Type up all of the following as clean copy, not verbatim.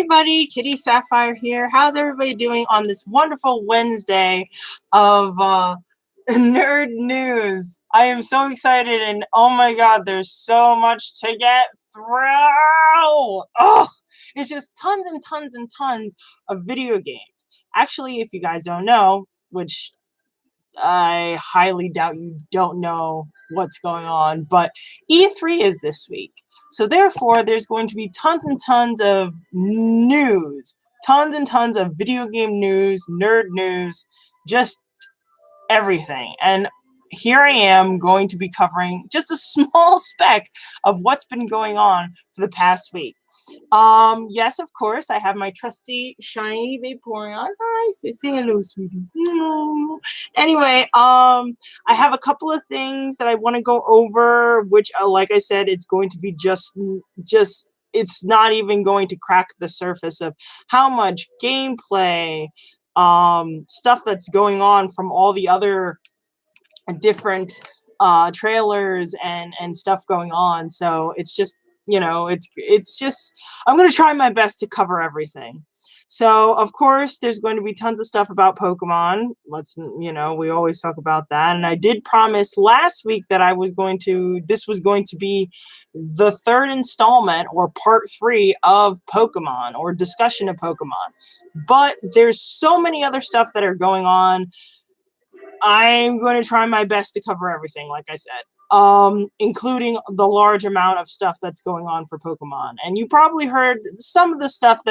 everybody, Kitty Sapphire here. How's everybody doing on this wonderful Wednesday of nerd news? I am so excited, and oh my god, there's so much to get through. Oh, it's just tons and tons and tons of video games. Actually, if you guys don't know, which I highly doubt you don't know what's going on, but E3 is this week. So therefore, there's going to be tons and tons of news, tons and tons of video game news, nerd news, just everything. And here I am going to be covering just a small speck of what's been going on for the past week. Yes, of course, I have my trusty shiny Vaporeon. Hi, say hello, sweetie. Anyway, I have a couple of things that I want to go over, which, like I said, it's going to be just, it's not even going to crack the surface of how much gameplay, stuff that's going on from all the other different trailers and stuff going on. So it's just, it's just, I'm going to try my best to cover everything. So, of course, there's going to be tons of stuff about Pokemon. We always talk about that. And I did promise last week that this was going to be the third installment or part 3 of Pokemon or discussion of Pokemon. But there's so many other stuff that are going on. I'm going to try my best to cover everything, like I said. Including the large amount of stuff that's going on for Pokemon. And you probably heard some of the stuff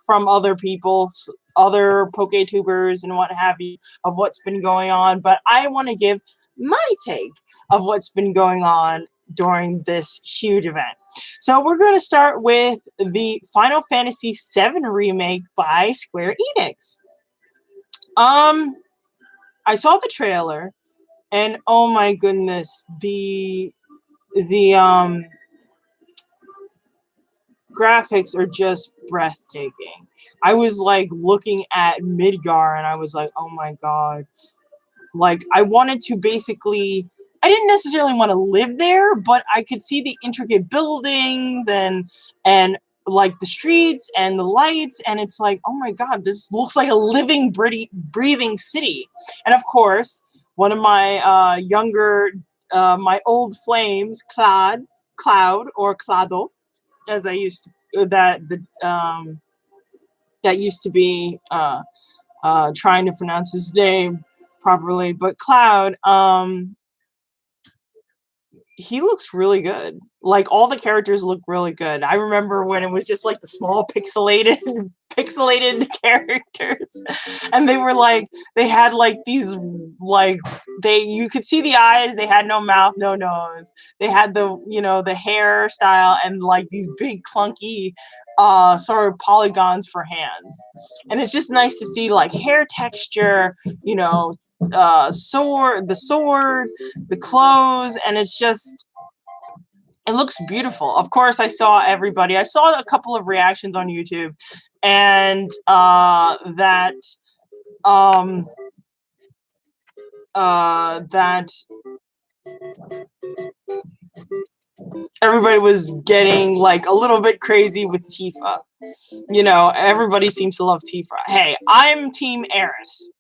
from other people, other PokeTubers and what have you, of what's been going on, but I want to give my take of what's been going on during this huge event. So we're going to start with the Final Fantasy VII Remake by Square Enix. I saw the trailer. And oh my goodness, the graphics are just breathtaking. I was like looking at Midgar and I was like, oh my god. Like I wanted to I didn't necessarily want to live there, but I could see the intricate buildings and like the streets and the lights, and it's like, oh my god, this looks like a living, breathing city. And of course, one of my my old flames, Cloud or Clado, as I used to, that used to be trying to pronounce his name properly, but Cloud, he looks really good. Like all the characters look really good. I remember when it was just like the small pixelated characters, and they were like, they had like these, like, you could see the eyes, they had no mouth, no nose, they had the the hairstyle and like these big clunky sort of polygons for hands. And it's just nice to see like hair texture, the sword, the clothes, and it's just, it looks beautiful. Of course, I saw a couple of reactions on YouTube, and that everybody was getting like a little bit crazy with Tifa. Everybody seems to love Tifa. Hey, I'm Team Aerith,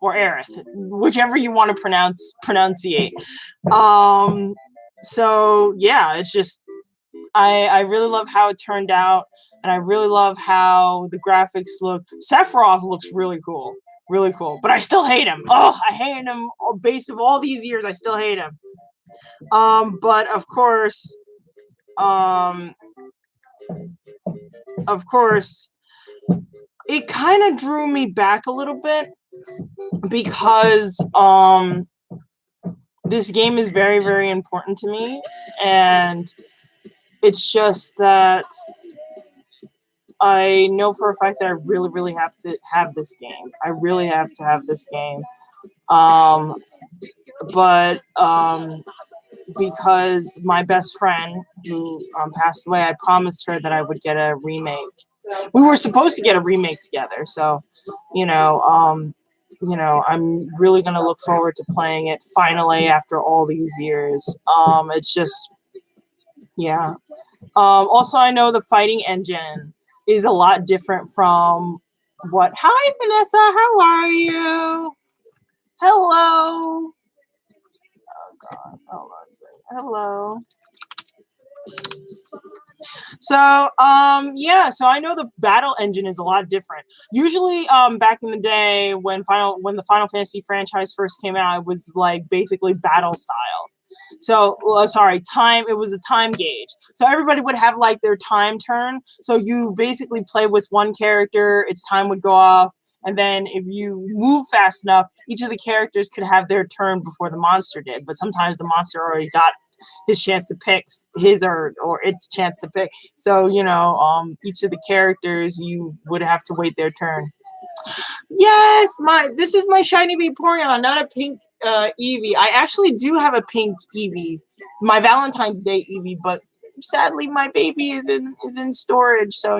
or Aerith, whichever you want to pronunciate. So yeah, it's just, I really love how it turned out, and I really love how the graphics look. Sephiroth looks really cool, but I still hate him. Oh, I hate him. Based of all these years, I still hate him. But of course, it kind of drew me back a little bit because this game is very, very important to me, and it's just that I know for a fact that I really, really have to have this game. I really have to have this game. But because my best friend who passed away, I promised her that I would get a remake. We were supposed to get a remake together, so I'm really gonna look forward to playing it finally after all these years. It's just, yeah. Also, I know the fighting engine is a lot different from what. Hi, Vanessa. How are you? Hello. Oh God. Hold on a second. Hello. So, yeah, so I know the battle engine is a lot different. Usually, back in the day when the Final Fantasy franchise first came out, it was like basically battle style. So, sorry, time. It was a time gauge. So everybody would have like their time turn. So you basically play with one character, its time would go off, and then if you move fast enough, each of the characters could have their turn before the monster did. But sometimes the monster already got his chance to pick his or its chance to pick. So each of the characters you would have to wait their turn. Yes, this is my shiny Vaporeon, not a pink Eevee. I actually do have a pink Eevee, my Valentine's Day Eevee, but sadly my baby is in storage. So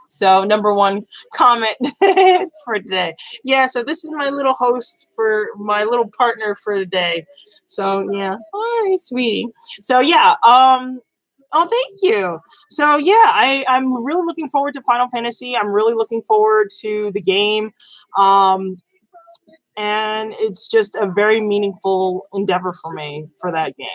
So number one comment for today. Yeah, so this is my little host for my little partner for today. So yeah, hi, sweetie. So yeah, oh, thank you. So yeah, I'm really looking forward to Final Fantasy. I'm really looking forward to the game. And it's just a very meaningful endeavor for me for that game.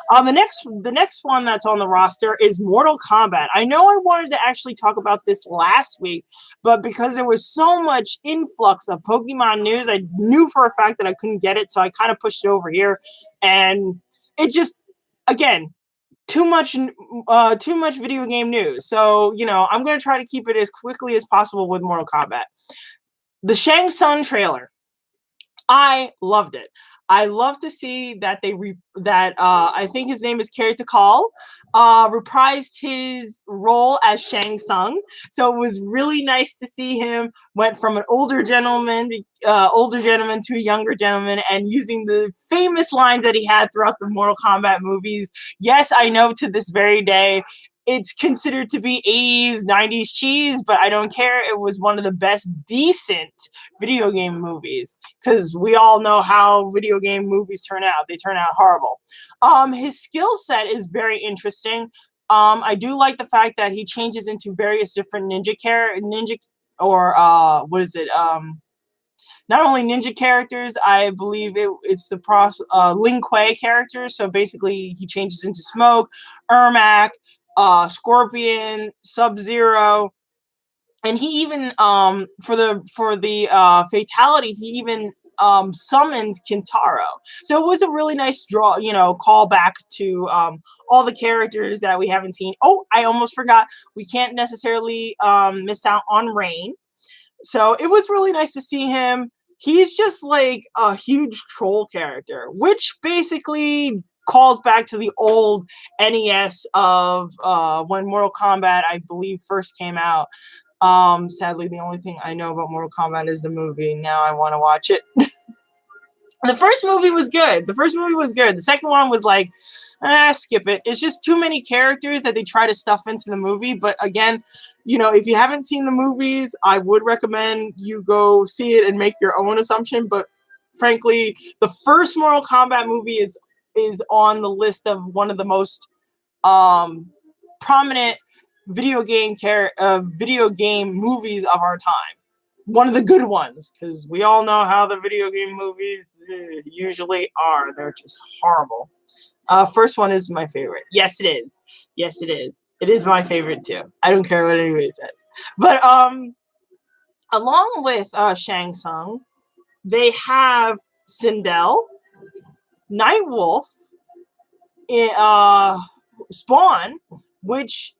The next one that's on the roster is Mortal Kombat. I know I wanted to actually talk about this last week, but because there was so much influx of Pokemon news, I knew for a fact that I couldn't get it, so I kind of pushed it over here, and it just, again, too much video game news. So I'm going to try to keep it as quickly as possible with Mortal Kombat. The Shang Tsung trailer. I loved it. I love to see that I think his name is Kerry Takal, reprised his role as Shang Tsung. So it was really nice to see him went from an older gentleman to a younger gentleman, and using the famous lines that he had throughout the Mortal Kombat movies. Yes, I know to this very day it's considered to be 80s, 90s cheese, but I don't care. It was one of the best decent video game movies, because we all know how video game movies turn out. They turn out horrible. His skill set is very interesting. I do like the fact that he changes into various different what is it? Not only ninja characters, I believe it's the Lin Kuei characters. So basically, he changes into Smoke, Ermac, Scorpion, Sub-Zero, and he even for the fatality, he even summons Kintaro. So it was a really nice call back to all the characters that we haven't seen. Oh, I almost forgot. We can't necessarily miss out on Rain. So it was really nice to see him. He's just like a huge troll character, which basically calls back to the old NES of when Mortal Kombat, I believe, first came out. Sadly, the only thing I know about Mortal Kombat is the movie. Now I want to watch it. The first movie was good. The second one was like, skip it. It's just too many characters that they try to stuff into the movie. But again, if you haven't seen the movies, I would recommend you go see it and make your own assumption. But frankly, the first Mortal Kombat movie is on the list of one of the most prominent video game movies of our time. One of the good ones, because we all know how the video game movies usually are. They're just horrible. First one is my favorite. Yes, it is. Yes, it is. It is my favorite too. I don't care what anybody says. But along with Shang Tsung, they have Sindel, Nightwolf, Spawn, which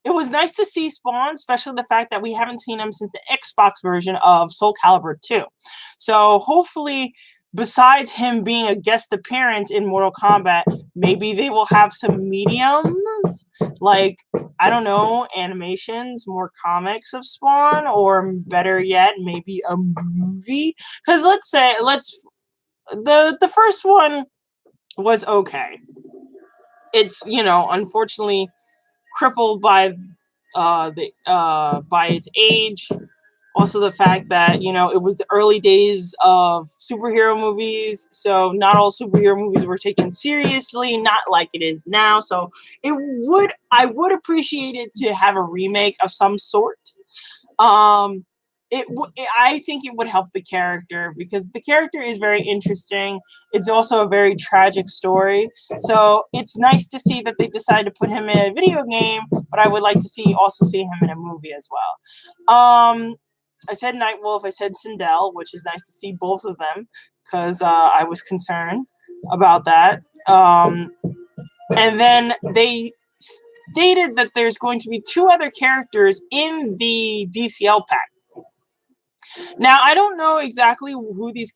it was nice to see Spawn, especially the fact that we haven't seen him since the Xbox version of Soul Calibur 2. So hopefully, besides him being a guest appearance in Mortal Kombat, maybe they will have some mediums, like, I don't know, animations, more comics of Spawn, or better yet, maybe a movie. Because the first one was okay. It's, unfortunately crippled by its age, Also, the fact that, it was the early days of superhero movies, so not all superhero movies were taken seriously, not like it is now. So I would appreciate it to have a remake of some sort. Um, I think it would help the character because the character is very interesting. It's also a very tragic story. So it's nice to see that they decided to put him in a video game, but I would like to also see him in a movie as well. I said Nightwolf, I said Sindel, which is nice to see both of them because I was concerned about that. And then they stated that there's going to be 2 other characters in the DCL pack. Now, I don't know exactly who these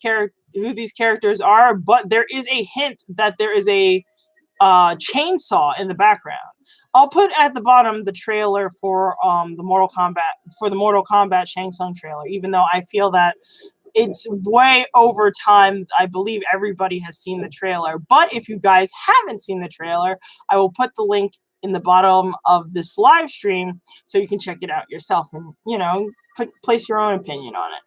characters are, but there is a hint that there is a chainsaw in the background. I'll put at the bottom the trailer for the Mortal Kombat Shang Tsung trailer, even though I feel that it's way over time. I believe everybody has seen the trailer. But if you guys haven't seen the trailer, I will put the link in the bottom of this live stream so you can check it out yourself and, place your own opinion on it.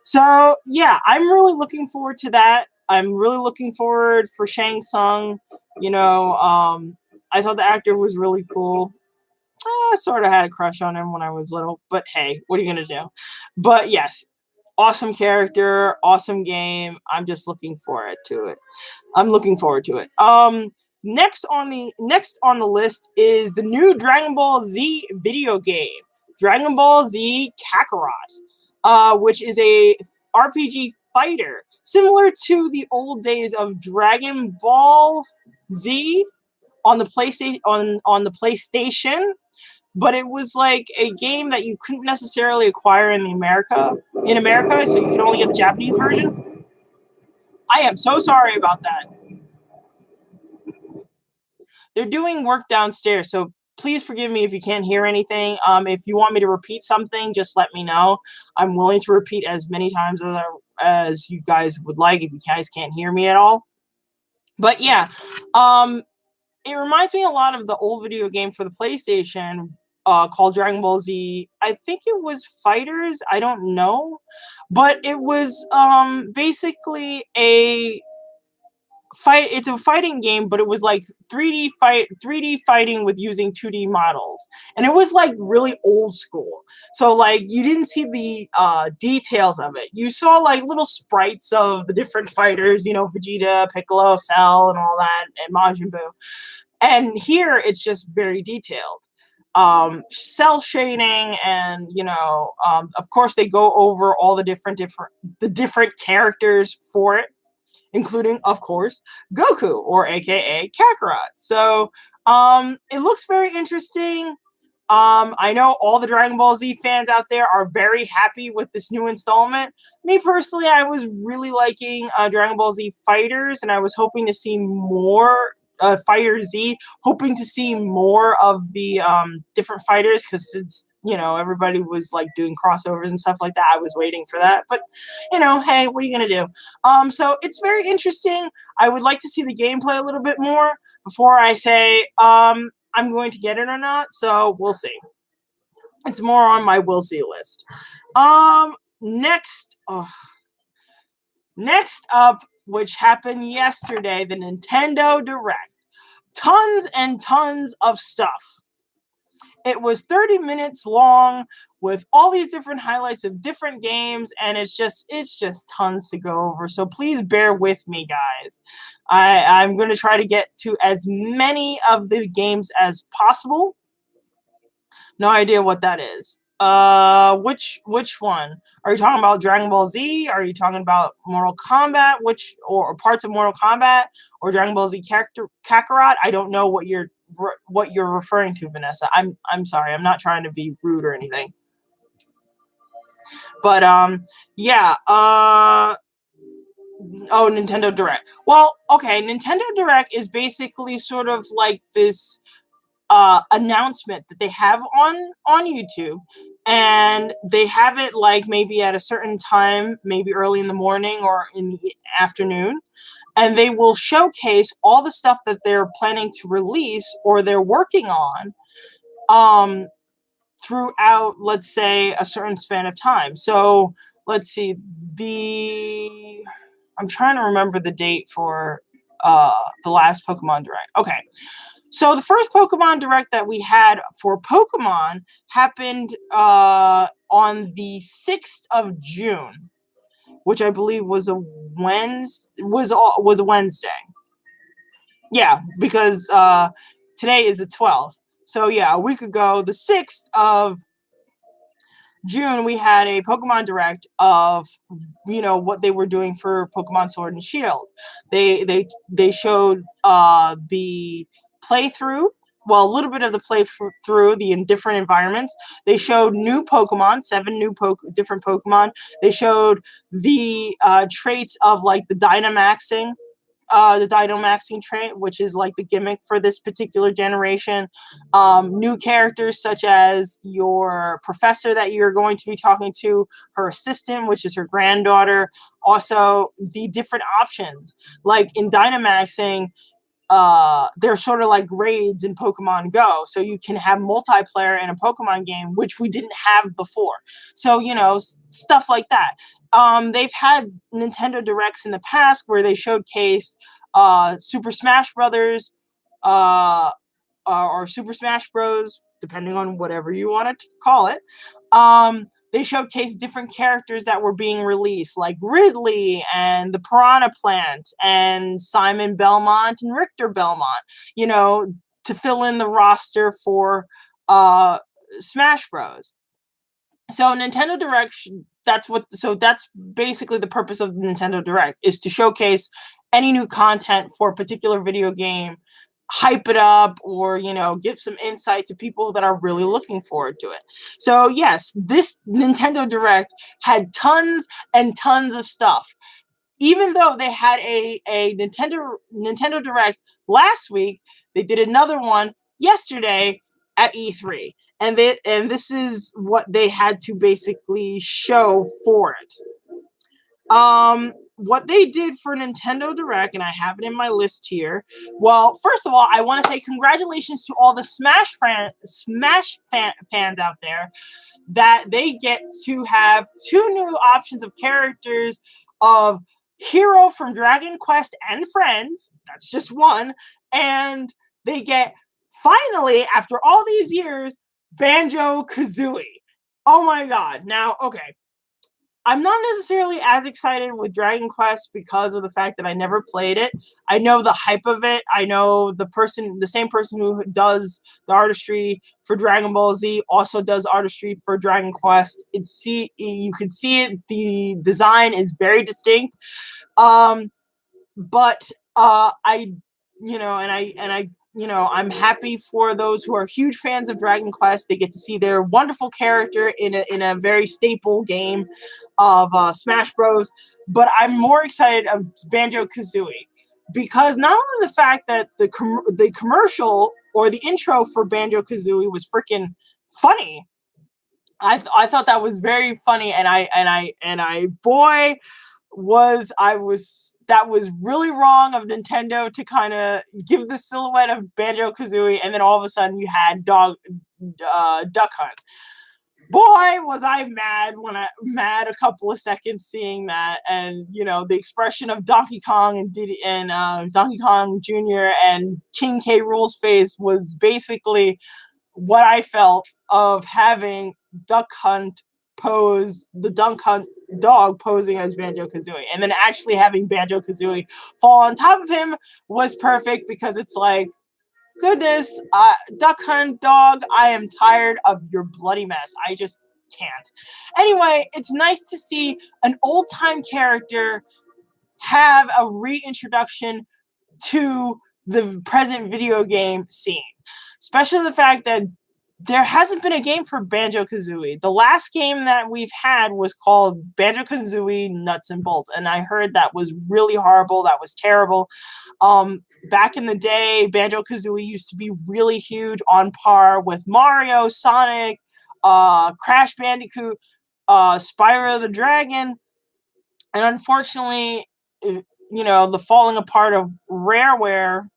So, yeah, I'm really looking forward to that. I'm really looking forward for Shang Tsung. I thought the actor was really cool. I sort of had a crush on him when I was little, but hey, what are you going to do? But yes, awesome character, awesome game. I'm just looking forward to it. I'm looking forward to it. Next on the list is the new Dragon Ball Z video game, Dragon Ball Z Kakarot, which is a RPG fighter similar to the old days of Dragon Ball Z on the PlayStation, but it was like a game that you couldn't necessarily acquire in America, so you could only get the Japanese version. I am so sorry about that. They're doing work downstairs, so please forgive me if you can't hear anything. If you want me to repeat something, just let me know. I'm willing to repeat as many times as you guys would like if you guys can't hear me at all. But yeah, it reminds me a lot of the old video game for the PlayStation called Dragon Ball Z. I think it was Fighters. I don't know, but it was basically a fight. It's a fighting game, but it was like 3D fighting with using 2D models, and it was like really old school. So like you didn't see the details of it. You saw like little sprites of the different fighters, Vegeta, Piccolo, Cell, and all that, and Majin Buu. And here it's just very detailed. Cell shading, and of course they go over all the different characters for it, including, of course, Goku, or AKA Kakarot. So it looks very interesting. I know all the Dragon Ball Z fans out there are very happy with this new installment. Me personally, I was really liking Dragon Ball Z Fighters, and I was hoping to see more Fighter Z, hoping to see more of the different fighters, because since everybody was like doing crossovers and stuff like that, I was waiting for that. But hey, what are you gonna do? So it's very interesting. I would like to see the gameplay a little bit more before I say I'm going to get it or not. So we'll see. It's more on my will see list. Next up, which happened yesterday, the Nintendo Direct. Tons and tons of stuff. It was 30 minutes long with all these different highlights of different games, and it's just tons to go over. So please bear with me, guys. I'm going to try to get to as many of the games as possible. No idea what that is. Which one? Are you talking about Dragon Ball Z? Are you talking about Mortal Kombat? Or parts of Mortal Kombat, or Dragon Ball Z Kakarot? I don't know what you're referring to, Vanessa. I'm sorry. I'm not trying to be rude or anything. But yeah. Oh, Nintendo Direct. Well, okay. Nintendo Direct is basically sort of like this announcement that they have on YouTube, and they have it like maybe at a certain time, maybe early in the morning or in the afternoon, and they will showcase all the stuff that they're planning to release or they're working on throughout, let's say, a certain span of time. So let's see, I'm trying to remember the date for the last Pokemon Direct. Okay. So the first Pokemon Direct that we had for Pokemon happened on the 6th of June, which I believe was a Wednesday. Yeah, because today is the 12th. So yeah, a week ago, the 6th of June, we had a Pokemon Direct of, what they were doing for Pokemon Sword and Shield. They showed the playthrough. Well, a little bit of the playthrough, the different environments. They showed new Pokemon, 7 new different Pokemon. They showed the traits of like the Dynamaxing trait, which is like the gimmick for this particular generation. New characters such as your professor that you're going to be talking to, her assistant, which is her granddaughter. Also, the different options. Like in Dynamaxing, they're sort of like raids in Pokemon Go, so you can have multiplayer in a Pokemon game, which we didn't have before. So, stuff like that. They've had Nintendo Directs in the past where they showcased Super Smash Brothers, or Super Smash Bros, depending on whatever you want to call it. They showcased different characters that were being released, like Ridley and the Piranha Plant and Simon Belmont and Richter Belmont, to fill in the roster for Smash Bros. So Nintendo Direct, that's basically the purpose of Nintendo Direct, is to showcase any new content for a particular video game, hype it up, or give some insight to people that are really looking forward to it. So yes, this Nintendo Direct had tons and tons of stuff. Even though they had a Nintendo Direct last week, they did another one yesterday at E3. And this is what they had to basically show for it. What they did for Nintendo Direct, and I have it in my list here. Well, first of all, I want to say congratulations to all the Smash fans out there, that they get to have 2 new options of characters of Hero from Dragon Quest and Friends. That's just one. And they get, finally, after all these years, Banjo-Kazooie. Oh my god. Now, okay. I'm not necessarily as excited with Dragon Quest because of the fact that I never played it. I know the hype of it. I know the same person who does the artistry for Dragon Ball Z also does artistry for Dragon Quest. You can see it. The design is very distinct. But I'm happy for those who are huge fans of Dragon Quest. They get to see their wonderful character in a very staple game of Smash Bros. But I'm more excited of Banjo-Kazooie because not only the fact that the commercial or the intro for Banjo-Kazooie was freaking funny. I thought that was very funny, and that was really wrong of Nintendo to kind of give the silhouette of Banjo-Kazooie, and then all of a sudden you had Duck Hunt. Boy, was I mad a couple of seconds seeing that, and the expression of Donkey Kong and Donkey Kong Jr. and King K. Rool's face was basically what I felt of having Duck Hunt the Duck Hunt dog posing as Banjo-Kazooie, and then actually having Banjo-Kazooie fall on top of him was perfect, because it's like, goodness, Duck Hunt dog, I am tired of your bloody mess. I just can't. Anyway, it's nice to see an old-time character have a reintroduction to the present video game scene. Especially the fact that there hasn't been a game for Banjo-Kazooie. The last game that we've had was called Banjo-Kazooie Nuts and Bolts, and I heard that was really horrible. That was terrible. Back in the day, Banjo-Kazooie used to be really huge, on par with Mario, Sonic, Crash Bandicoot, Spyro the Dragon, and unfortunately, the falling apart of Rareware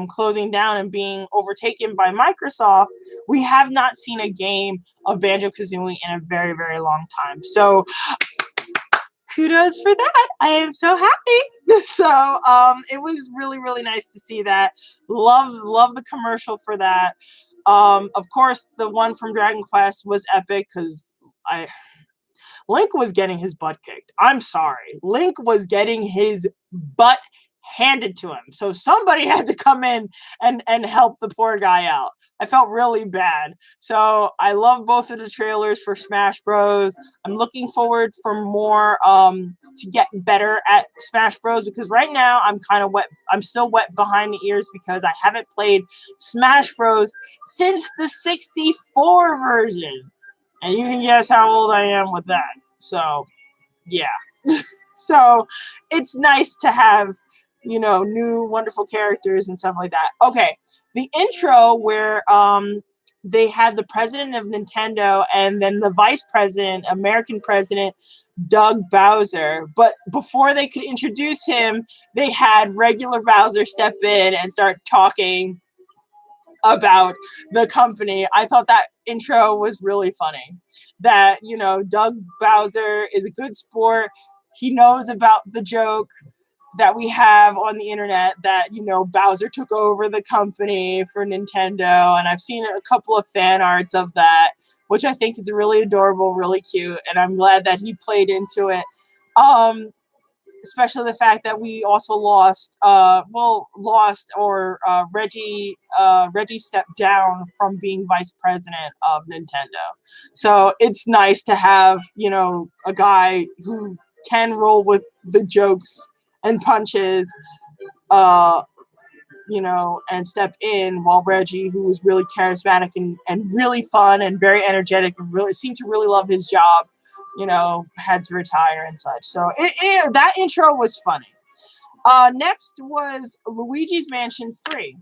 closing down and being overtaken by Microsoft, we have not seen a game of Banjo-Kazooie in a very, very long time. So kudos for that. I am so happy. So it was really, really nice to see that. Love the commercial for that. Of course, the one from Dragon Quest was epic because Link was getting his butt kicked. I'm sorry. Link was getting his butt handed to him. So somebody had to come in and help the poor guy out. I felt really bad. So I love both of the trailers for Smash Bros. I'm looking forward for more to get better at Smash Bros. Because right now I'm kind of wet. I'm still wet behind the ears because I haven't played Smash Bros. Since the 64 version. And you can guess how old I am with that. So, yeah. So, it's nice to have, new wonderful characters and stuff like that. Okay, the intro where they had the president of Nintendo and then the vice president, American president, Doug Bowser. But before they could introduce him, they had regular Bowser step in and start talking about the company. I thought that intro was really funny. That, Doug Bowser is a good sport. He knows about the joke that we have on the internet that, Bowser took over the company for Nintendo. And I've seen a couple of fan arts of that, which I think is really adorable, really cute. And I'm glad that he played into it. Especially the fact that we also Reggie stepped down from being vice president of Nintendo. So it's nice to have, a guy who can roll with the jokes and punches, and step in while Reggie, who was really charismatic and really fun and very energetic and really seemed to really love his job, had to retire and such. So that intro was funny. Next was Luigi's Mansions 3.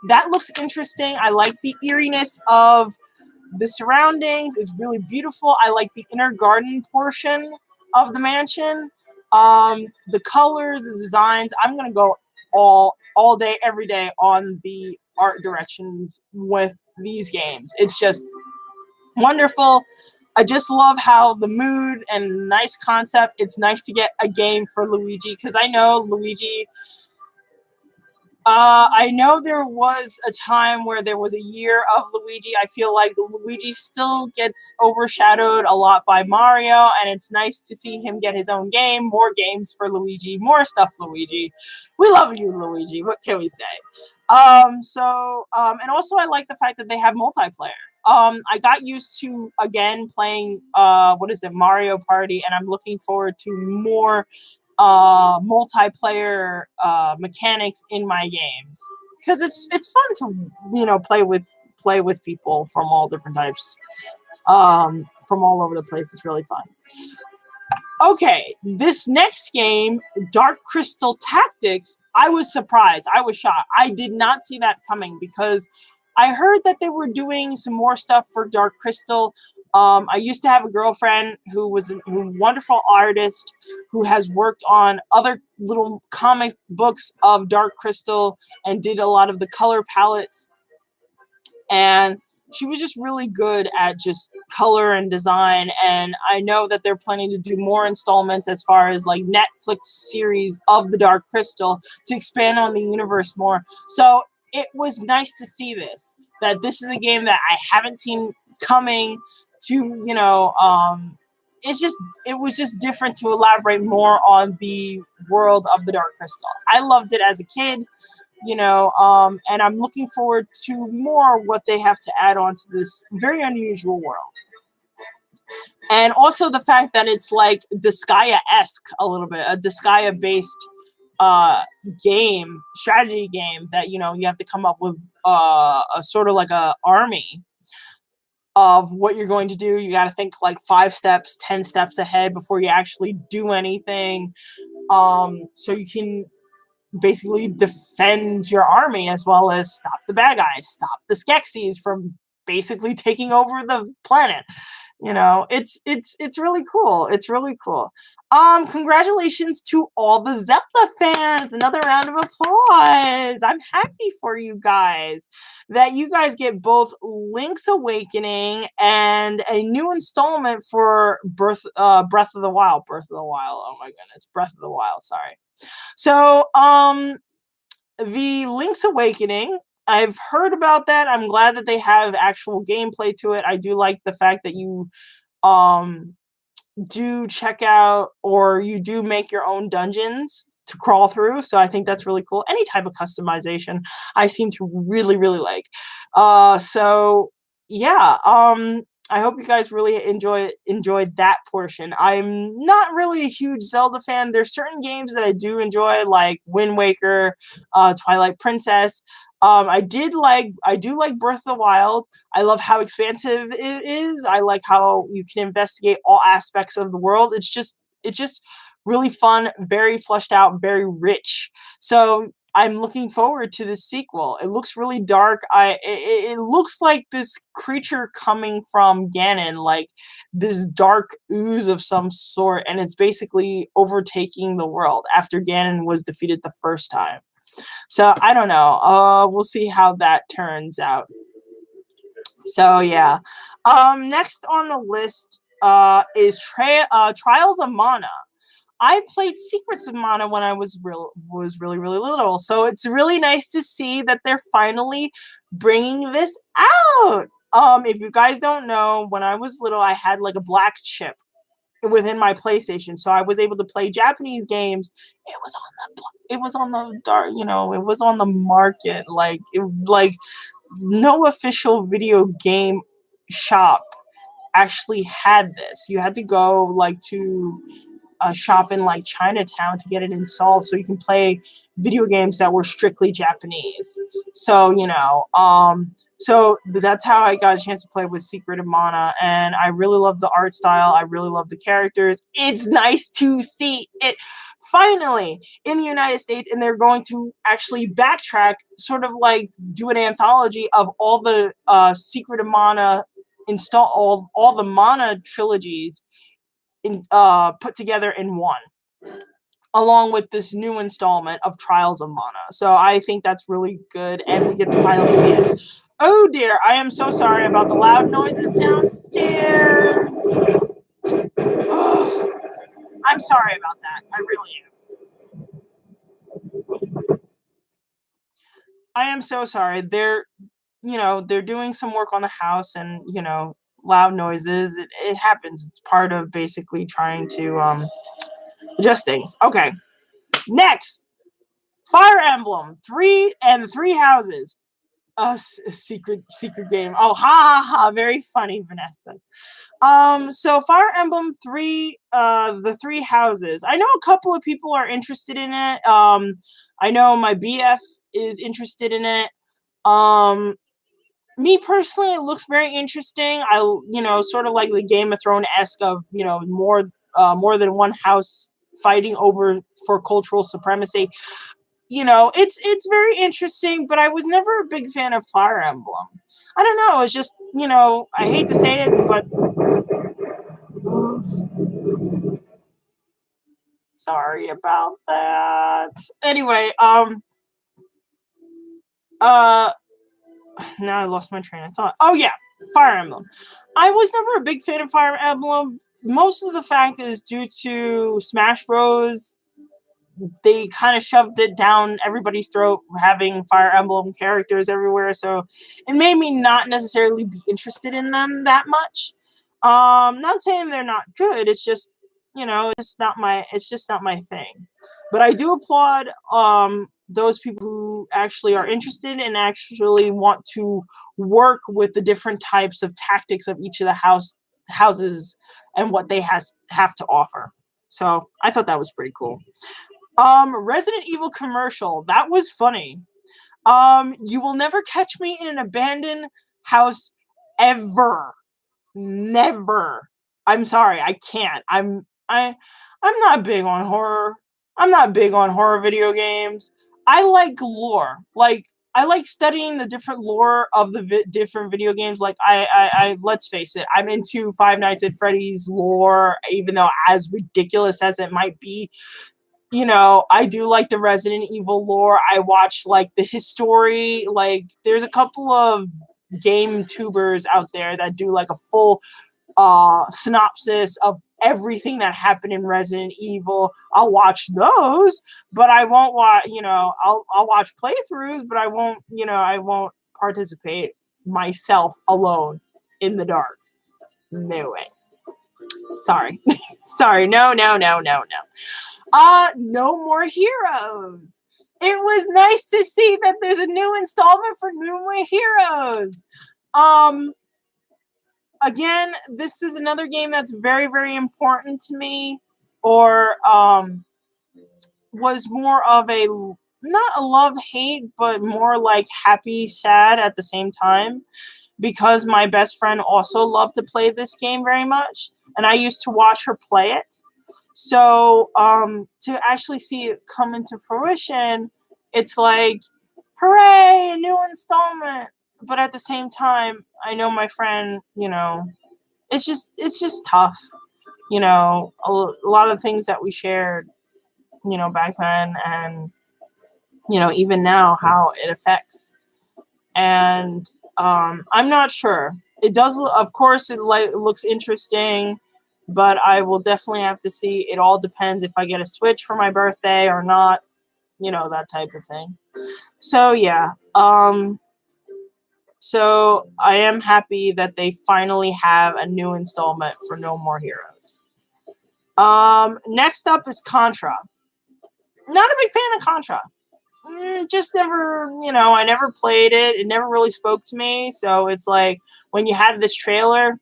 That looks interesting. I like the eeriness of the surroundings. It's really beautiful. I like the inner garden portion of the mansion. The colors, the designs. I'm going to go all day, every day on the art directions with these games. It's just wonderful. I just love how the mood and nice concept. It's nice to get a game for Luigi because I know Luigi. I know there was a time where there was a year of Luigi. I feel like Luigi still gets overshadowed a lot by Mario, and it's nice to see him get his own game, more games for Luigi, more stuff Luigi. We love you, Luigi. What can we say? And also I like the fact that they have multiplayer. I got used to, again, playing, Mario Party, and I'm looking forward to more multiplayer mechanics in my games because it's fun to play with people from all different types, from all over the place. It's really fun. Okay, this next game, Dark Crystal Tactics, I was surprised. I was shocked. I did not see that coming because I heard that they were doing some more stuff for Dark Crystal. I used to have a girlfriend who was a wonderful artist who has worked on other little comic books of Dark Crystal and did a lot of the color palettes. And she was just really good at just color and design. And I know that they're planning to do more installments as far as like Netflix series of the Dark Crystal to expand on the universe more. So it was nice to see that this is a game that I haven't seen coming to, it was just different to elaborate more on the world of the Dark Crystal. I loved it as a kid, and I'm looking forward to more what they have to add on to this very unusual world. And also the fact that it's like Disgaea-esque a little bit, a Disgaea-based strategy game that, you have to come up with a sort of like a army of what you're going to do. You got to think like 5 steps, 10 steps ahead before you actually do anything. So you can basically defend your army as well as stop the bad guys, stop the Skeksis from basically taking over the planet. It's really cool. It's really cool. Congratulations to all the Zelda fans. Another round of applause. I'm happy for you guys that you guys get both Link's Awakening and a new installment for Breath of the Wild. Breath of the Wild. Oh my goodness. Breath of the Wild. Sorry. So, the Link's Awakening, I've heard about that. I'm glad that they have actual gameplay to it. I do like the fact that you um do check out or you do make your own dungeons to crawl through. So I think that's really cool. Any type of customization I seem to really like. So yeah, I hope you guys really enjoyed that portion. I'm not really a huge Zelda fan. There's certain games that I do enjoy, like Wind Waker, Twilight Princess. I do like Breath of the Wild. I love how expansive it is. I like how you can investigate all aspects of the world. It's just really fun, very fleshed out, very rich. So I'm looking forward to this sequel. It looks really dark. It looks like this creature coming from Ganon, like this dark ooze of some sort, and it's basically overtaking the world after Ganon was defeated the first time. So I don't know. We'll see how that turns out. So yeah. Next on the list is Trials of Mana. I played Secrets of Mana when I was really little, so it's really nice to see that they're finally bringing this out. If you guys don't know, when I was little, I had like a black chip within my PlayStation, so I was able to play Japanese games. It was on the dark, it was on the market. Like no official video game shop actually had this. You had to go like to a shop in like Chinatown to get it installed so you can play video games that were strictly Japanese. So, so that's how I got a chance to play with Secret of Mana, and I really love the art style. I really love the characters. It's nice to see it finally in the United States, and they're going to actually backtrack, sort of like do an anthology of all the Secret of Mana all the Mana trilogies put together in one, along with this new installment of Trials of Mana. So I think that's really good, and we get to finally see it. Oh dear, I am so sorry about the loud noises downstairs. Ugh. I'm sorry about that. I really am. I am so sorry. They're doing some work on the house, and loud noises. It happens. It's part of basically trying to adjust things. Okay. Next, Fire Emblem Three Houses. A secret game. Oh, ha ha ha! Very funny, Vanessa. So Fire Emblem the Three Houses. I know a couple of people are interested in it. I know my BF is interested in it. Me personally, it looks very interesting. Sort of like the Game of Thrones-esque of more than one house fighting over for cultural supremacy. It's very interesting, but I was never a big fan of Fire Emblem. I don't know. It's just I hate to say it, but sorry about that. Anyway, now I lost my train of thought. Oh yeah, Fire Emblem. I was never a big fan of Fire Emblem. Most of the fact is due to Smash Bros. They kind of shoved it down everybody's throat, having Fire Emblem characters everywhere. So it made me not necessarily be interested in them that much. Not saying they're not good. It's just, it's just not my thing. But I do applaud those people who actually are interested and actually want to work with the different types of tactics of each of the houses and what they have to offer. So I thought that was pretty cool. Resident Evil commercial. That was funny. You will never catch me in an abandoned house ever. Never. I'm sorry, I can't. I'm not big on horror. I'm not big on horror video games. I like lore. Like I like studying the different lore of the different video games. Like I let's face it, I'm into Five Nights at Freddy's lore, even though as ridiculous as it might be. You know, I do like the Resident Evil lore. I watch like the history. Like there's a couple of game tubers out there that do like a full synopsis of everything that happened in Resident Evil. I'll watch those, but I won't watch, you know, I'll watch playthroughs, but I won't, you know, I won't participate myself alone in the dark. No way. Sorry. Sorry. No, no, no, no, no. No More Heroes. It was nice to see that there's a new installment for No More Heroes. Again, this is another game that's very, very important to me, or was more of a, not a love-hate, but more like happy-sad at the same time, because my best friend also loved to play this game very much, and I used to watch her play it. So to actually see it come into fruition, it's like, hooray, a new installment. But at the same time, I know my friend, you know, it's just tough. You know, a lot of things that we shared, you know, back then, and, you know, even now, how it affects. And I'm not sure. It does, of course, it looks interesting, but I will definitely have to see. It all depends if I get a Switch for my birthday or not, you know, that type of thing. So yeah, so I am happy that they finally have a new installment for No More Heroes. Next up is Contra. Not a big fan of Contra. Just never, you know, I never played it. It never really spoke to me. So it's like when you had this trailer,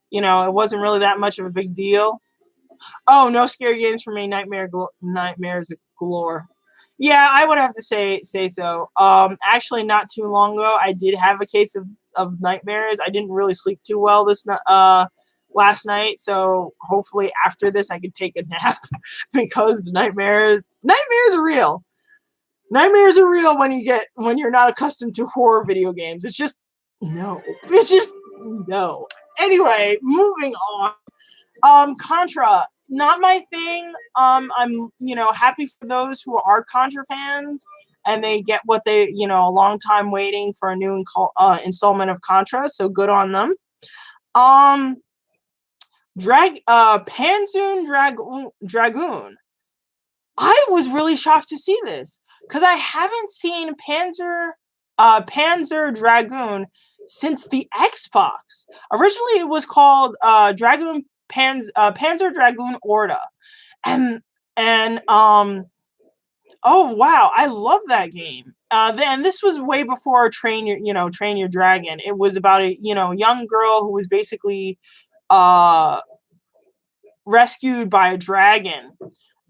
you know, it wasn't really that much of a big deal. Oh, no scary games for me. Nightmares galore. Yeah, I would have to say so. Actually, not too long ago, I did have a case of nightmares. I didn't really sleep too well last night, so hopefully after this I can take a nap because the nightmares are real. Nightmares are real when you're not accustomed to horror video games. It's just no. It's just no. Anyway, moving on. Contra, not my thing. I'm, you know, happy for those who are Contra fans and they get what they, you know, a long time waiting for a new installment of Contra. So good on them. Panzer Dragoon. I was really shocked to see this because I haven't seen Panzer Dragoon since the Xbox. Originally, it was called Panzer Dragoon Orta, and oh wow, I love that game. Then this was way before Train Your Dragon. It was about a young girl who was basically rescued by a dragon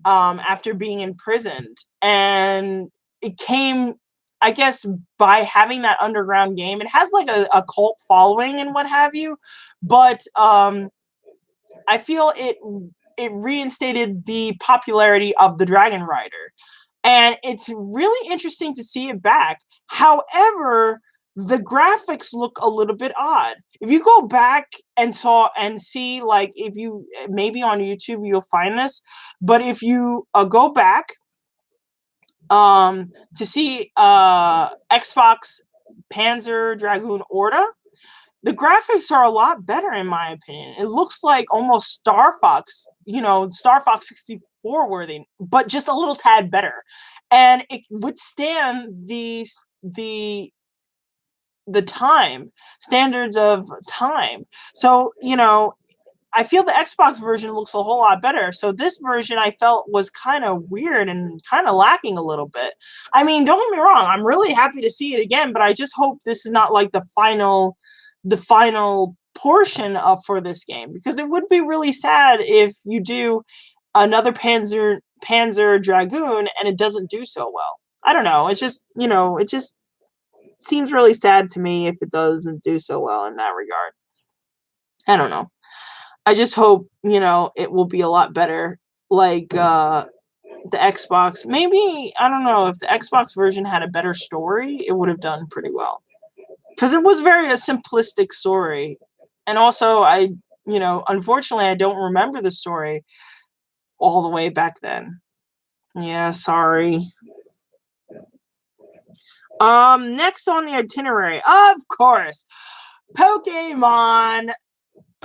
after being imprisoned, and it came, I guess, by having that underground game. It has like a cult following and what have you, but I feel it reinstated the popularity of the Dragon Rider, and it's really interesting to see it back. However, the graphics look a little bit odd. If you go back and see, like, if you maybe on YouTube you'll find this, but if you go back to see Xbox Panzer Dragoon Orta, the graphics are a lot better in my opinion. It looks like almost Star Fox, Star Fox 64 worthy, but just a little tad better, and it would stand the standards of time. So, I feel the Xbox version looks a whole lot better. So this version I felt was kind of weird and kind of lacking a little bit. I mean, don't get me wrong, I'm really happy to see it again, but I just hope this is not like the final portion for this game, because it would be really sad if you do another Panzer Dragoon and it doesn't do so well. I don't know. It's just, it just seems really sad to me if it doesn't do so well in that regard. I don't know. I just hope, it will be a lot better, like the Xbox. Maybe, I don't know, if the Xbox version had a better story, it would have done pretty well. Because it was very a simplistic story. And also, unfortunately, I don't remember the story all the way back then. Yeah, sorry. Next on the itinerary, of course, Pokemon.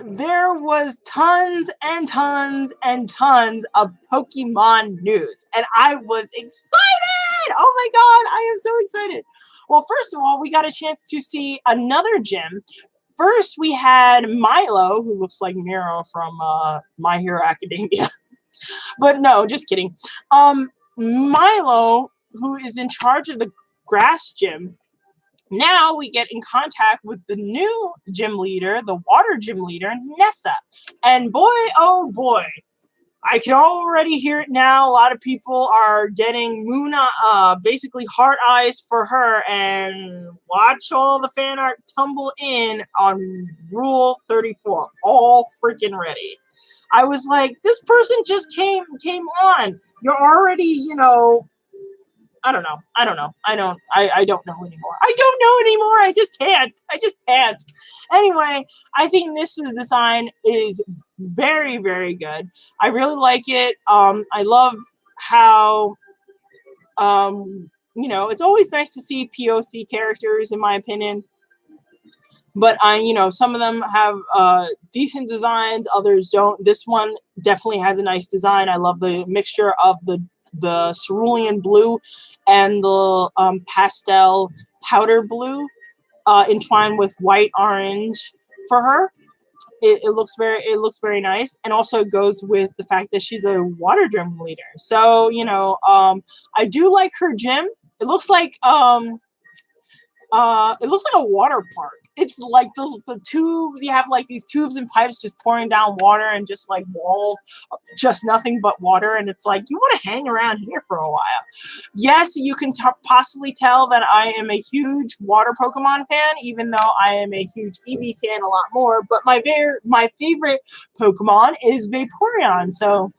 There was tons and tons and tons of Pokemon news, and I was excited. Oh my god, I am so excited. Well, first of all, we got a chance to see another gym. First, we had Milo, who looks like Miro from My Hero Academia. But no, just kidding. Milo, who is in charge of the grass gym, now we get in contact with the new gym leader, the water gym leader, Nessa. And boy, oh boy, I can already hear it now. A lot of people are getting Muna, basically heart eyes for her, and watch all the fan art tumble in on Rule 34. All freaking ready. I was like, this person just came on. You're already, I don't know. I don't know anymore. I don't know anymore. I just can't. Anyway, I think this design is very, very good. I really like it. I love how, it's always nice to see POC characters, in my opinion. But some of them have decent designs, others don't. This one definitely has a nice design. I love the mixture of the cerulean blue and the pastel powder blue entwined with white orange for her. It looks very nice, and also goes with the fact that she's a water gym leader. So I do like her gym. It looks like a water park. It's like the tubes. You have like these tubes and pipes just pouring down water, and just like walls of just nothing but water. And it's like, you want to hang around here for a while. Yes, you can possibly tell that I am a huge water Pokemon fan, even though I am a huge Eevee fan a lot more. But my favorite Pokemon is Vaporeon. So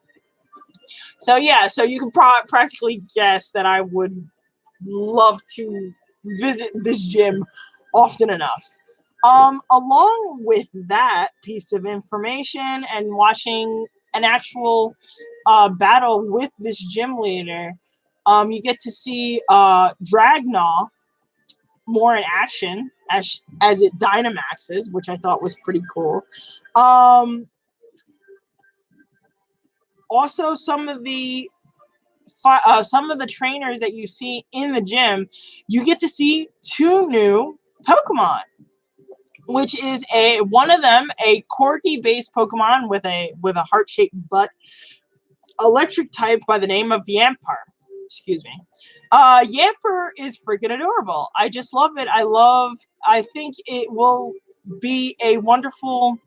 yeah, so you can practically guess that I would love to visit this gym often enough. Along with that piece of information and watching an actual battle with this gym leader, you get to see Dragnaw more in action as it Dynamaxes, which I thought was pretty cool. Also, some of the trainers that you see in the gym, you get to see two new Pokemon, which is one of them, a Corgi-based Pokemon with a heart-shaped butt, electric type by the name of Yamper. Excuse me. Yamper is freaking adorable. I just love it. I think it will be a wonderful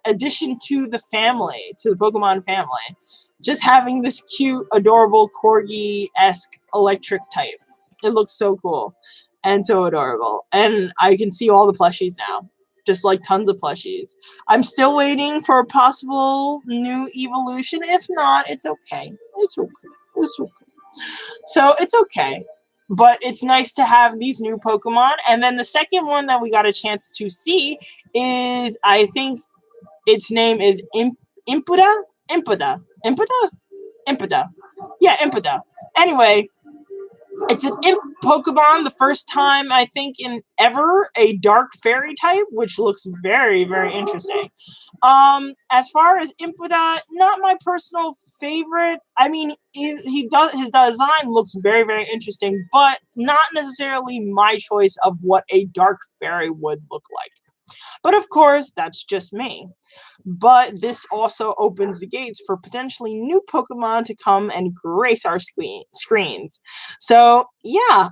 addition to the Pokemon family. Just having this cute, adorable Corgi-esque electric type. It looks so cool and so adorable. And I can see all the plushies now. Just like tons of plushies. I'm still waiting for a possible new evolution. If not, it's okay. It's okay. So it's okay. But it's nice to have these new Pokemon. And then the second one that we got a chance to see is, I think its name is Impuda? Yeah, Impuda. Anyway, it's an imp Pokemon, the first time, I think, in ever, a dark fairy type, which looks very, very interesting. As far as Impuda, not my personal favorite. I mean, his design looks very, very interesting, but not necessarily my choice of what a dark fairy would look like. But of course, that's just me. But this also opens the gates for potentially new Pokemon to come and grace our screens. So yeah,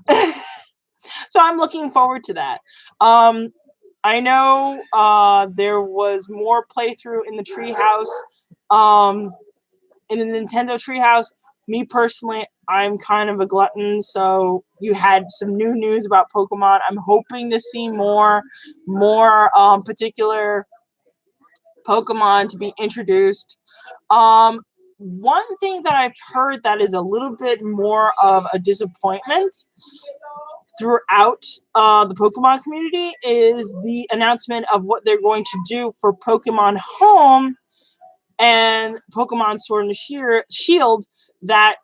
so I'm looking forward to that. I know there was more playthrough in the treehouse, in the Nintendo treehouse. Me personally, I'm kind of a glutton, so you had some new news about Pokemon. I'm hoping to see more particular Pokemon to be introduced. one thing that I've heard that is a little bit more of a disappointment throughout the Pokemon community is the announcement of what they're going to do for Pokemon Home and Pokemon Sword and Shield, that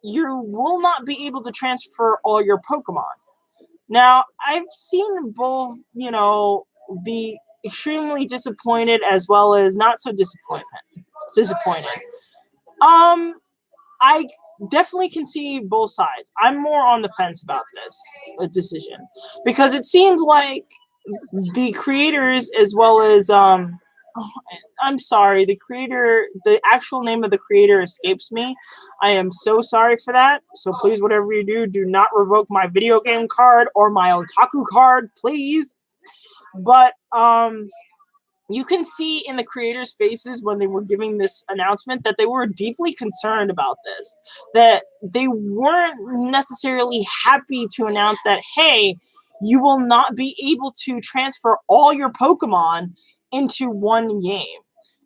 you will not be able to transfer all your Pokemon. Now, I've seen both, be extremely disappointed as well as not so disappointed. I definitely can see both sides. I'm more on the fence about this decision because it seems like the creators, as well as I'm sorry, the actual name of the creator escapes me. I am so sorry for that. So please, whatever you do not revoke my video game card or my otaku card, please. But you can see in the creators' faces when they were giving this announcement that they were deeply concerned about this, that they weren't necessarily happy to announce that, hey, you will not be able to transfer all your Pokemon into one game.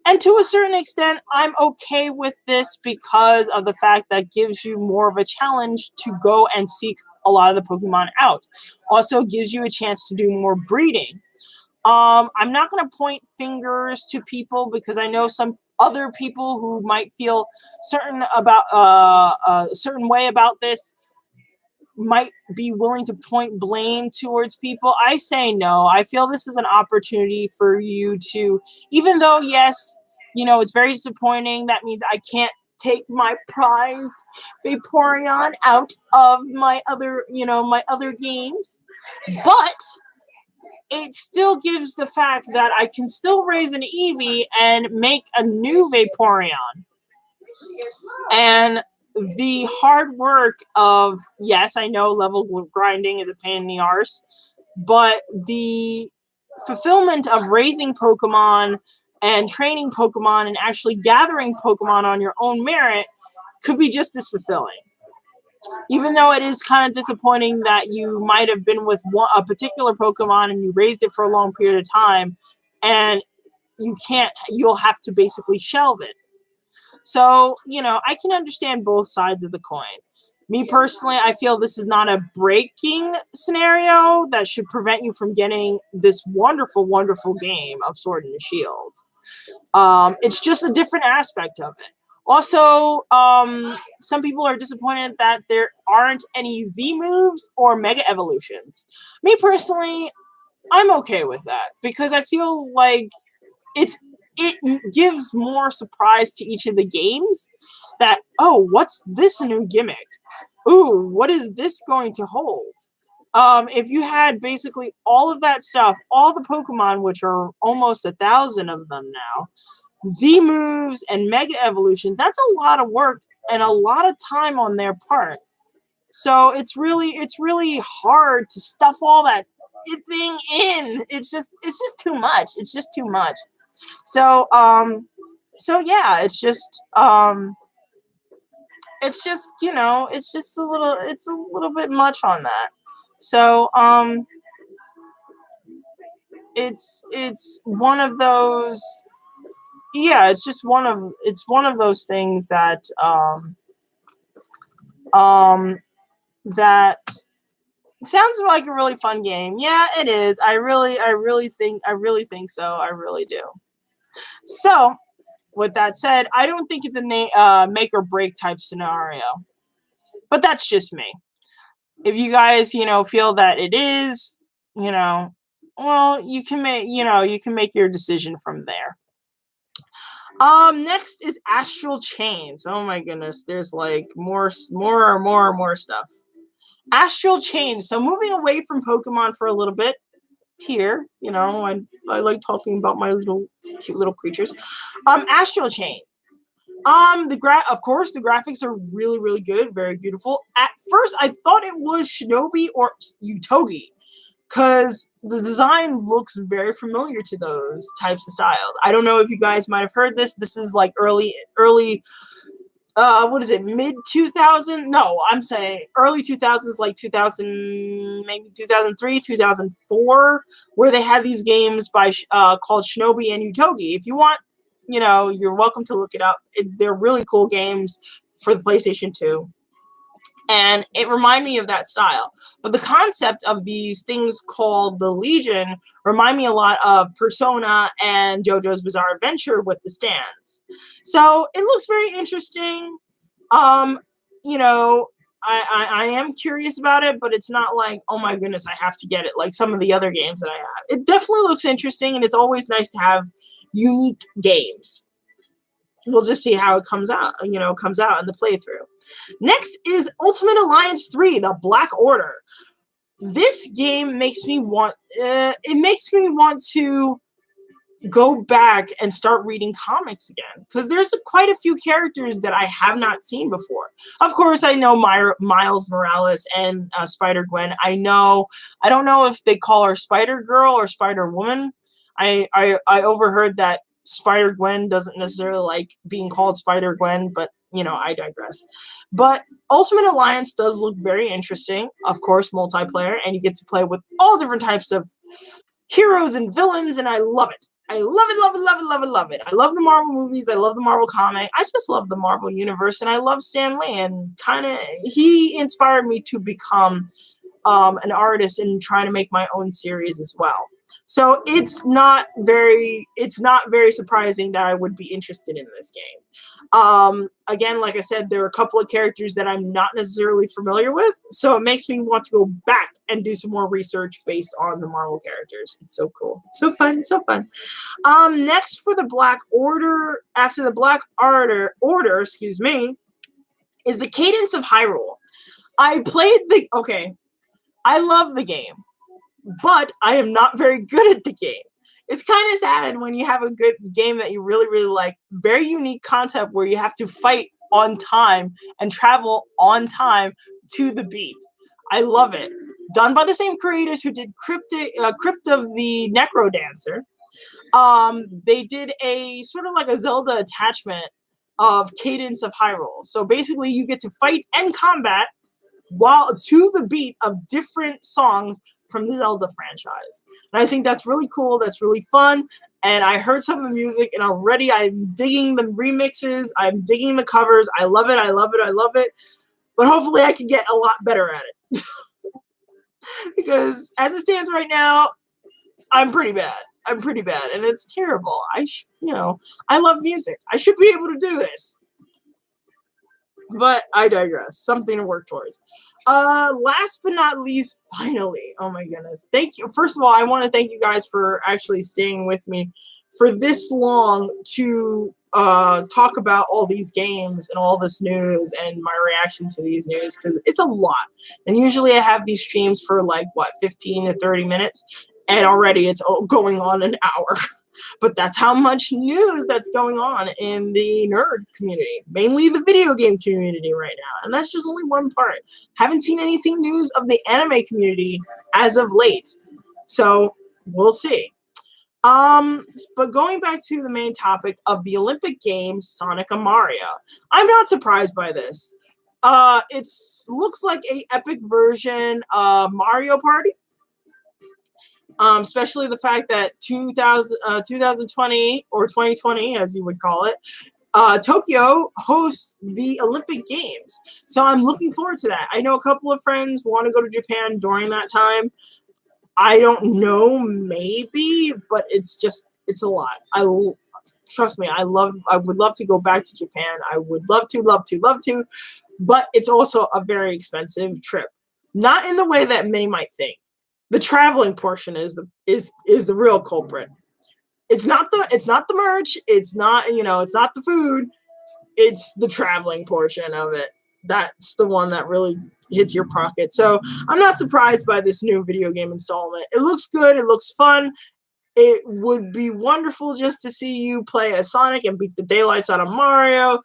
And to a certain extent, I'm okay with this because of the fact that gives you more of a challenge to go and seek a lot of the Pokemon out. Also gives you a chance to do more breeding. I'm not going to point fingers to people because I know some other people who might feel certain about a certain way about this might be willing to point blame towards people. I say no. I feel this is an opportunity for you to, even though, yes, it's very disappointing. That means I can't take my prized Vaporeon out of my other games. But it still gives the fact that I can still raise an Eevee and make a new Vaporeon. And the hard work of, yes, I know level grinding is a pain in the arse, but the fulfillment of raising Pokemon and training Pokemon and actually gathering Pokemon on your own merit could be just as fulfilling. Even though it is kind of disappointing that you might have been with a particular Pokemon and you raised it for a long period of time and you'll have to basically shelve it. So, I can understand both sides of the coin. Me personally, I feel this is not a breaking scenario that should prevent you from getting this wonderful, wonderful game of Sword and Shield. It's just a different aspect of it. Also, some people are disappointed that there aren't any Z moves or Mega Evolutions. Me personally, I'm okay with that because I feel like it gives more surprise to each of the games that, oh, what's this new gimmick? Ooh, what is this going to hold? If you had basically all of that stuff, all the Pokemon, which are almost 1,000 of them now, Z moves and Mega Evolution, that's a lot of work and a lot of time on their part. So it's really hard to stuff all that thing in. It's just too much. It's just too much. So yeah, it's just it's a little bit much on that. So it's one of those. Yeah, it's one of those things that that sounds like a really fun game. Yeah, it is. I really think so. I really do. So, with that said, I don't think it's a make or break type scenario. But that's just me. If you guys, feel that it is, well, you can make your decision from there. Next is Astral Chains. Oh my goodness, there's like more stuff. Astral Chains. So moving away from Pokemon for a little bit here, I like talking about my cute little creatures. Astral Chain. Of course, the graphics are really, really good, very beautiful. At first, I thought it was Shinobi or Utogi, because the design looks very familiar to those types of styles. I don't know if you guys might have heard this. This is like early, what is it, mid 2000? No, I'm saying early 2000s, like 2000, maybe 2003, 2004, where they had these games by called Shinobi and Utogi. If you want, you're welcome to look it up. They're really cool games for the PlayStation 2. And it reminded me of that style. But the concept of these things called the Legion remind me a lot of Persona and JoJo's Bizarre Adventure with the stands. So it looks very interesting. You know, I am curious about it, but it's not like, oh my goodness, I have to get it like some of the other games that I have. It definitely looks interesting, and it's always nice to have unique games. We'll just see how it comes out, in the playthrough. Next is Ultimate Alliance 3, The Black Order. This game makes me want to go back and start reading comics again, because there's quite a few characters that I have not seen before. Of course, I know Miles Morales and Spider-Gwen. I don't know if they call her Spider-Girl or Spider-Woman. I overheard that Spider-Gwen doesn't necessarily like being called Spider-Gwen, but I digress. But Ultimate Alliance does look very interesting. Of course, multiplayer, and you get to play with all different types of heroes and villains, and I love it. I love it, love it, love it, love it, love it. I love the Marvel movies. I love the Marvel comic. I just love the Marvel universe, and I love Stan Lee. And he inspired me to become an artist and try to make my own series as well. So it's not very surprising that I would be interested in this game. Again, like I said, there are a couple of characters that I'm not necessarily familiar with, so it makes me want to go back and do some more research based on the Marvel characters. It's so cool. So fun, so fun. Next for the Black Order, after the Black Order, excuse me, is the Cadence of Hyrule. I love the game, but I am not very good at the game. It's kind of sad when you have a good game that you really, really like. Very unique concept where you have to fight on time and travel on time to the beat. I love it. Done by the same creators who did Crypt of the Necro Dancer. They did a sort of like a Zelda attachment of Cadence of Hyrule. So basically you get to fight and combat while to the beat of different songs from the Zelda franchise. And I think that's really cool. That's really fun. And I heard some of the music, and already I'm digging the remixes. I'm digging the covers. I love it. I love it. I love it. But hopefully I can get a lot better at it. Because as it stands right now, I'm pretty bad. I'm pretty bad. And it's terrible. I love music. I should be able to do this. But I digress. Something to work towards. Last but not least, finally, oh my goodness. Thank you. First of all, I want to thank you guys for actually staying with me for this long to talk about all these games and all this news and my reaction to these news, because it's a lot. And usually I have these streams for 15 to 30 minutes, and already it's going on an hour. But that's how much news that's going on in the nerd community, mainly the video game community right now. And that's just only one part. Haven't seen anything news of the anime community as of late. So we'll see. But going back to the main topic of the Olympic Games, Sonic and Mario. I'm not surprised by this. It looks like a epic version of Mario Party. Especially the fact that 2020 or 2020, as you would call it, Tokyo hosts the Olympic Games. So I'm looking forward to that. I know a couple of friends want to go to Japan during that time. I don't know, maybe, but it's a lot. Trust me, I would love to go back to Japan. I would love to, but it's also a very expensive trip. Not in the way that many might think. The traveling portion is the real culprit. It's not the merch. It's not the food. It's the traveling portion of it. That's the one that really hits your pocket. So I'm not surprised by this new video game installment. It looks good. It looks fun. It would be wonderful just to see you play as Sonic and beat the daylights out of Mario.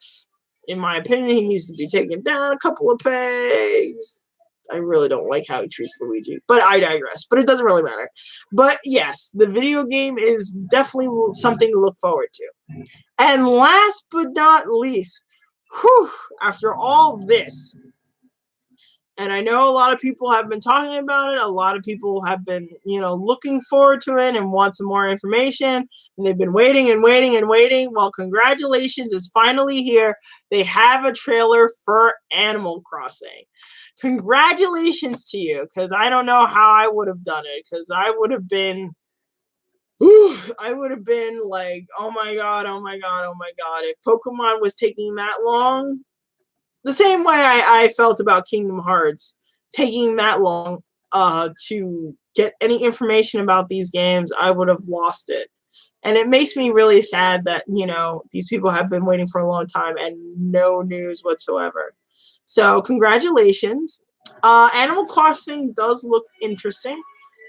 In my opinion, he needs to be taken down a couple of pegs. I really don't like how he treats Luigi, but I digress. But it doesn't really matter. But yes, the video game is definitely something to look forward to. And last but not least, after all this, And I know a lot of people have been talking about it. A lot of people have been, looking forward to it and want some more information. And they've been waiting and waiting and waiting. Well, congratulations, it's finally here. They have a trailer for Animal Crossing. Congratulations to you, because I don't know how I would have done it, because I would have been like, oh my god, oh my god, oh my god. If Pokemon was taking that long, the same way I felt about Kingdom Hearts, taking that long to get any information about these games, I would have lost it. And it makes me really sad that, these people have been waiting for a long time and no news whatsoever. So congratulations. Animal Crossing does look interesting.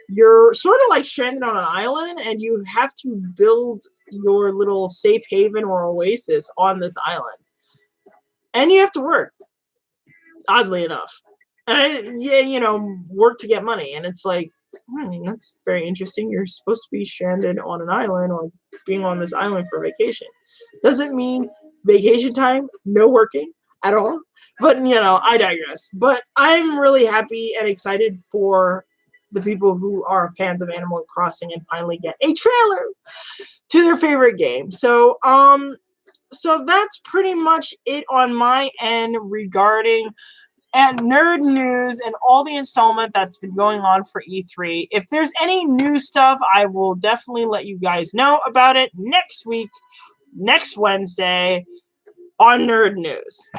You're sort of like stranded on an island, and you have to build your little safe haven or oasis on this island. And you have to work, oddly enough. And work to get money. And it's like, that's very interesting. You're supposed to be stranded on an island or being on this island for vacation. Doesn't mean vacation time, no working at all. But, I digress. But I'm really happy and excited for the people who are fans of Animal Crossing and finally get a trailer to their favorite game. So that's pretty much it on my end regarding nerd news and all the installment that's been going on for E3. If there's any new stuff, I will definitely let you guys know about it next week, next Wednesday on Nerd News.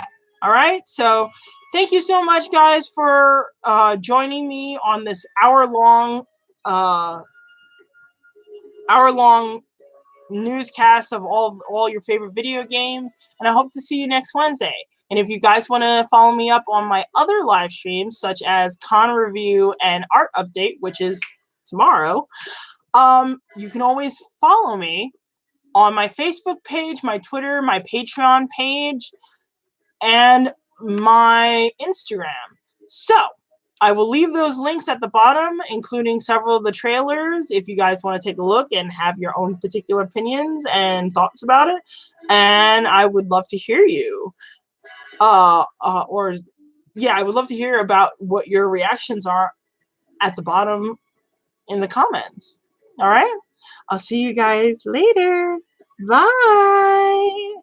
All right, so thank you so much, guys, for joining me on this hour-long newscast of all your favorite video games, and I hope to see you next Wednesday. And if you guys want to follow me up on my other live streams, such as Con Review and Art Update, which is tomorrow, you can always follow me on my Facebook page, my Twitter, my Patreon page, and my Instagram. So I will leave those links at the bottom, including several of the trailers, if you guys want to take a look and have your own particular opinions and thoughts about it. And I would love to hear you. I would love to hear about what your reactions are at the bottom in the comments. All right? I'll see you guys later. Bye.